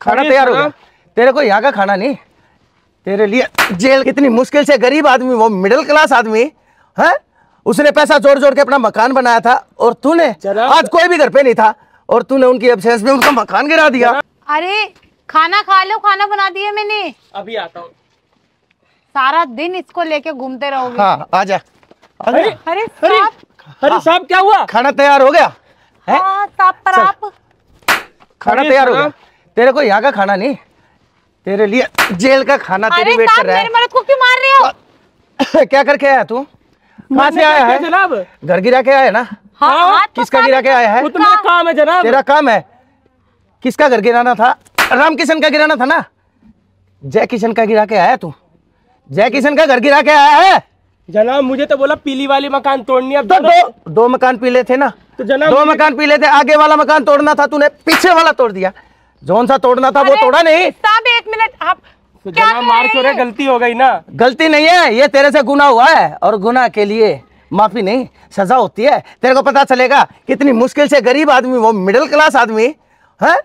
खाना तैयार हो गया। तेरे को यहाँ का खाना नहीं, तेरे लिए जेल। कितनी मुश्किल से गरीब आदमी, वो मिडिल क्लास आदमी है, उसने पैसा जोड़ जोड़ के अपना मकान बनाया था, और तूने आज कोई भी घर पे नहीं था और तूने उनकी एब्सेंस में उनका मकान गिरा दिया। अरे खाना खा लो, खाना बना दिया मैंने, अभी आता हूँ। सारा दिन इसको लेके घूमते रहोगे। हाँ आजा। अरे साहब, अरे साहब क्या हुआ? खाना तैयार हो गया है? हाँ साहब, पर आप खाना तैयार हो गया। तेरे को यहाँ का खाना नहीं, तेरे लिए जेल का खाना तेरी वेट कर रहा है। मेरी मर्द को क्यों मार रहे हो? क्या करके आया तू? कहाँ से आया है जनाब? घर गिरा के आया ना? हाँ, किसका गिरा के आया है? वो तो मेरा काम है जनाब। तेरा काम है? किसका घर गिराना था? राम किशन का गिराना था ना? जय किशन का गिरा के आया तू? जय किशन का घर गिरा के आया है? जनाब मुझे तो बोला पीली वाली मकान तोड़नी है। तो दो मकान पीले थे ना? तो जनाब दो मकान पीले थे, आगे वाला मकान तोड़ना था, तूने पीछे वाला तोड़ दिया। जौन सा तोड़ना था वो तोड़ा नहीं। साहब एक मिनट, आप तो जनाब मार क्यों रहे? गलती हो गई ना। गलती नहीं है, ये तेरे से गुनाह हुआ है, और गुनाह के लिए माफी नहीं, सजा होती है। तेरे को पता चलेगा कितनी मुश्किल से गरीब आदमी, वो मिडिल क्लास आदमी है,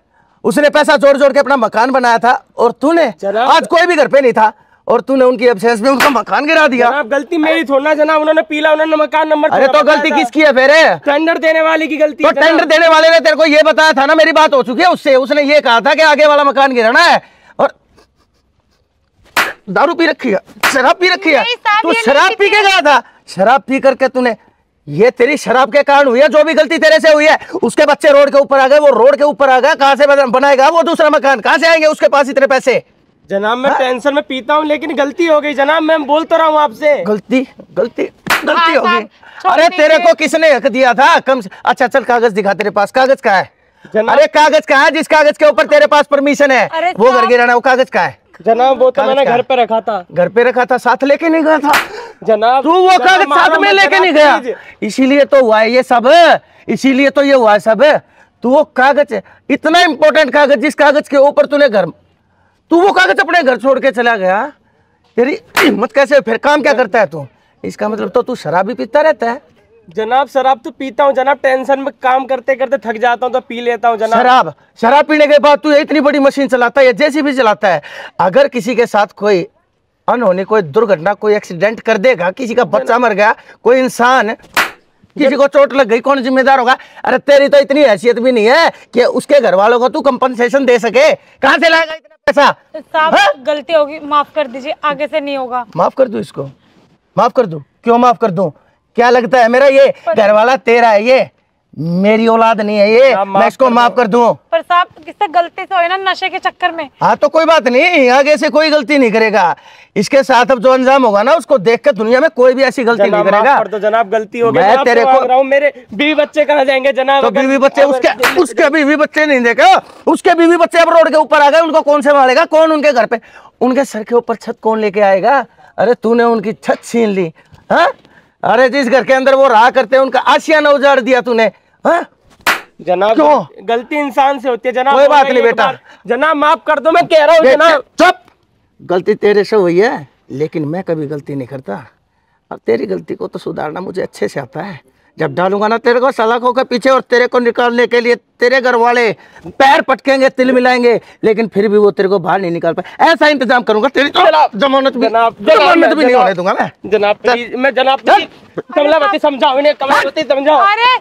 उसने पैसा जोड़ जोड़ के अपना मकान बनाया था, और तूने आज कोई भी घर पे नहीं था और तूने उनकी एब्सेंस में उनका मकान गिरा दिया। जनाब गलती मेरी थोड़ा जनाब, उन्होंने पीला, उन्होंने मकान नंबर। अरे तो गलती किसकी है फिर? टेंडर देने वाले की गलती। तो टेंडर देने वाले ने तेरे को ये बताया था ना, मेरी बात हो चुकी है उससे, उसने ये कहा था कि आगे वाला मकान गिराना है। और दारू पी रखी है, शराब पी रखी है, तू शराब पी के गया था। शराब पी करके तूने, ये तेरी शराब के कारण हुई है। जो भी गलती तेरे से हुई है, उसके बच्चे रोड के ऊपर आ गए, वो रोड के ऊपर आ गया, कहां से बनाएगा वो दूसरा मकान? कहां से आएंगे उसके पास इतने पैसे? जनाब मैं टेंशन में पीता हूँ, लेकिन गलती हो गई जनाब, मैं बोल तो रहा हूँ आपसे। गलती हो गई। अरे तेरे को किसने हक दिया था? कम से अच्छा चल कागज दिखा, तेरे पास कागज का है? अरे कागज कहाँ है? जिस कागज के ऊपर तेरे पास परमिशन है वो घर गिराना, वो कागज का है? जनाब वो तो मैंने घर पे रखा था। घर पे रखा था, साथ लेके नहीं गया था जनाब? तू वो कागज साथ में लेके नहीं गया, इसीलिए तो हुआ है ये सब, इसीलिए तो ये हुआ है सब। तू वो कागज, इतना इंपॉर्टेंट कागज, जिस कागज के ऊपर तूने घर, तू वो कागज अपने घर छोड़ के चला गया। तेरी हिम्मत कैसे? फिर काम क्या करता है तू? इसका मतलब तो तू शराब भी पीता रहता है। जनाब शराब तो पीता हूँ जनाब, टेंशन में काम करते करते थक जाता हूँ तो पी लेता हूँ जनाब। शराब पीने के बाद तू इतनी बड़ी मशीन चलाता है, जैसी भी चलाता है, अगर किसी के साथ कोई अनहोनी, कोई दुर्घटना, कोई एक्सीडेंट कर देगा, किसी का बच्चा मर गया, कोई इंसान, किसी को चोट लग गई, कौन जिम्मेदार होगा? अरे तेरी तो इतनी हैसियत भी नहीं है कि उसके घर वालों को तू कंपनसेशन दे सके। कहाँ से लाएगा इतना पैसा? साहब गलती होगी, माफ कर दीजिए, आगे से नहीं होगा। माफ कर दूं इसको? माफ कर दूं? क्यों माफ कर दूं? क्या लगता है मेरा ये घर वाला तेरा है? ये मेरी औलाद नहीं है ये, मैं इसको माफ कर दूं? पर साहब किससे गलती से हो ना, नशे के चक्कर में। हाँ तो कोई बात नहीं, आगे से कोई गलती नहीं करेगा। इसके साथ अब जो अंजाम होगा ना, उसको देख कर दुनिया में कोई भी ऐसी गलती नहीं करेगा। तो जनाब गलती हो गई, मैं तेरे को, मेरे बीवी बच्चे कहाँ जाएंगे जनाब? तो बीवी बच्चे उसके बीवी बच्चे नहीं देखा, उसके बीवी बच्चे अब रोड के ऊपर आ गए, उनको कौन संभालेगा? कौन उनके घर पे, उनके सर के ऊपर छत कौन लेके आएगा? अरे तूने उनकी छत छीन ली। हाँ अरे जिस घर के अंदर वो रहा करते हैं, उनका आशियाना उजाड़ दिया तूने। हाँ जनाब क्यों? गलती इंसान से होती है जनाब। कोई बात नहीं बेटा, जनाब माफ कर दो, मैं कह रहा हूँ जनाब। चुप, गलती तेरे से हुई है, लेकिन मैं कभी गलती नहीं करता। अब तेरी गलती को तो सुधारना मुझे अच्छे से आता है। जब डालूंगा ना तेरे को सलाखों के पीछे, और तेरे को निकालने के लिए तेरे घर वाले पैर पटकेंगे, तिल मिलाएंगे, लेकिन फिर भी वो तेरे को बाहर नहीं निकाल पाए। ऐसा इंतजाम करूंगा, तेरी जमानत भी नहीं होने दूंगा मैं। जनाब प्लीज, मैं जनाब कमलावती समझाओ इन्हें, कमलावती समझाओ। अरे